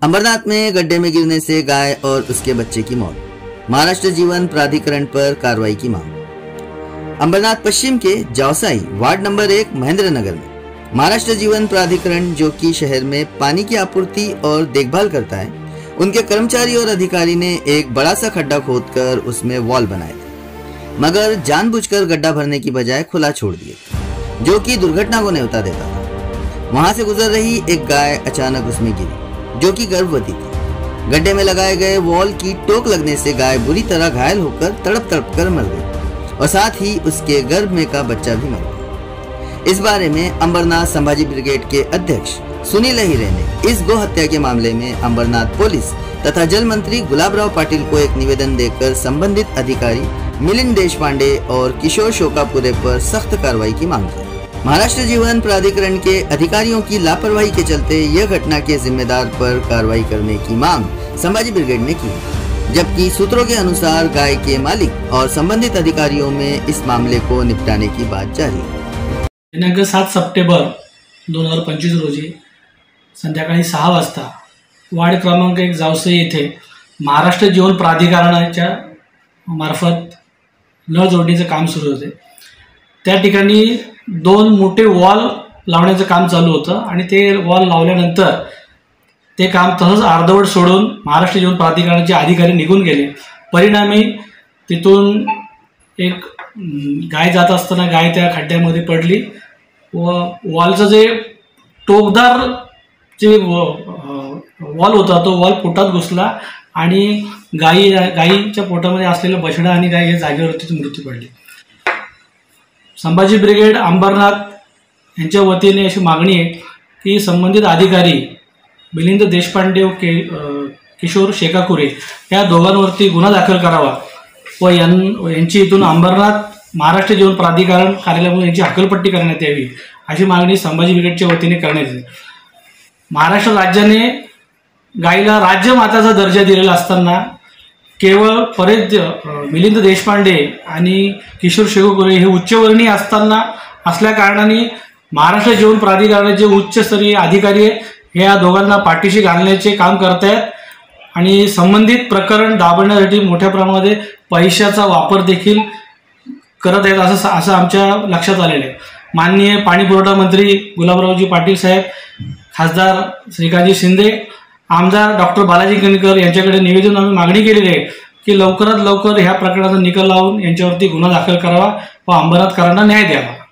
अमरनाथ में गड्ढे में गिरने से गाय और उसके बच्चे की मौत। महाराष्ट्र जीवन प्राधिकरण पर कार्रवाई की मांग। अमरनाथ पश्चिम के जावसाई वार्ड नंबर 1 महेंद्र नगर में महाराष्ट्र जीवन प्राधिकरण, जो कि शहर में पानी की आपूर्ति और देखभाल करता है, उनके कर्मचारी और अधिकारी ने एक बड़ा सा खड्डा खोदकर उसमें वॉल बनाए थे, मगर जानबूझकर गड्ढा भरने की बजाय खुला छोड़ दिए, जो कि दुर्घटना को न्योता देता था। वहां से गुजर रही एक गाय अचानक उसमें गिरी, जो कि गर्भवती थी। गड्ढे में लगाए गए वॉल की टोक लगने से गाय बुरी तरह घायल होकर तड़प तड़प कर मर गई और साथ ही उसके गर्भ में का बच्चा भी मर गया। इस बारे में अंबरनाथ संभाजी ब्रिगेड के अध्यक्ष सुनील अहिरे ने इस गौ हत्या के मामले में अंबरनाथ पुलिस तथा जल मंत्री गुलाबराव पाटिल को एक निवेदन देकर संबंधित अधिकारी मिलिंद देशपांडे और किशोर शोकापुरे पर सख्त कार्रवाई की मांग की। महाराष्ट्र जीवन प्राधिकरण के अधिकारियों की लापरवाही के चलते यह घटना के जिम्मेदार पर कार्रवाई करने की मांग संभाजी ब्रिगेड ने की, जबकि सूत्रों के अनुसार गाय के मालिक और संबंधित अधिकारियों में इस मामले को निपटाने की बात जारी है। दिनांक 7 सप्टेंबर 2025 रोजी संध्याकाळी 6 वाजता वार्ड क्रमांक 1 जावसई येथे महाराष्ट्र जीवन प्राधिकरणाच्या मार्फत नळ जोडणीचं काम सुरू होते। त्या ठिकाणी 2 मोठे वॉल लावण्याचं काम चालू होतं आणि ते वॉल लावल्यानंतर ते काम तसंच अर्धवट सोडून महाराष्ट्र जीवन प्राधिकरणाचे अधिकारी निघून गेले। परिणामी तिथून एक गाय जात असताना गाय त्या खड्ड्यामध्ये पडली व वॉलचं जे टोकदार जे वॉल होता तो वॉल पोटात घुसला आणि गायीच्या पोटामध्ये असलेला बछडा आणि गाय या जागेवरतीच मृत्यू पडली। संभाजी ब्रिगेड अंबरनाथ यांच्या वतीने अशी मागणी आहे की संबंधित अधिकारी मिलिंद देशपांडे व किशोर शेकापुरे या दोघांवरती गुन्हा दाखल करावा व यांची इथून अंबरनाथ महाराष्ट्र जीवन प्राधिकरण कार्यालयातून यांची हकालपट्टी करण्यात यावी अशी मागणी संभाजी ब्रिगेडच्या वतीने करण्यात येते। महाराष्ट्र राज्याने गायीला राज्यमाताचा दर्जा दिलेला असताना केवळ मिलिंद देशपांडे आणि किशोर शेकापुरे हे उच्चवर्णीय असल्या कारणाने महाराष्ट्र जीवन प्राधिकरणाचे उच्चस्तरीय अधिकारी हे या दोघांना पाठीशी घालण्याचे काम करत आहेत आणि संबंधित प्रकरण दाबण्यासाठी मोठ्या प्रमाणामध्ये पैशाचा वापर देखील करत आहेत असं आमच्या लक्षात आलेलं आहे। माननीय पाणी पुरवठा मंत्री गुलाबरावजी पाटील साहेब, खासदार श्रीकांतजी शिंदे, आमदार डॉक्टर बालाजी कणकर यांच्याकडे निवेदन आम्ही मागणी केलेली आहे की लवकरात लवकर ह्या प्रकरणाचा निकाल लावून यांच्यावरती गुन्हा दाखल करावा व अंबरनाथकरांना न्याय द्यावा।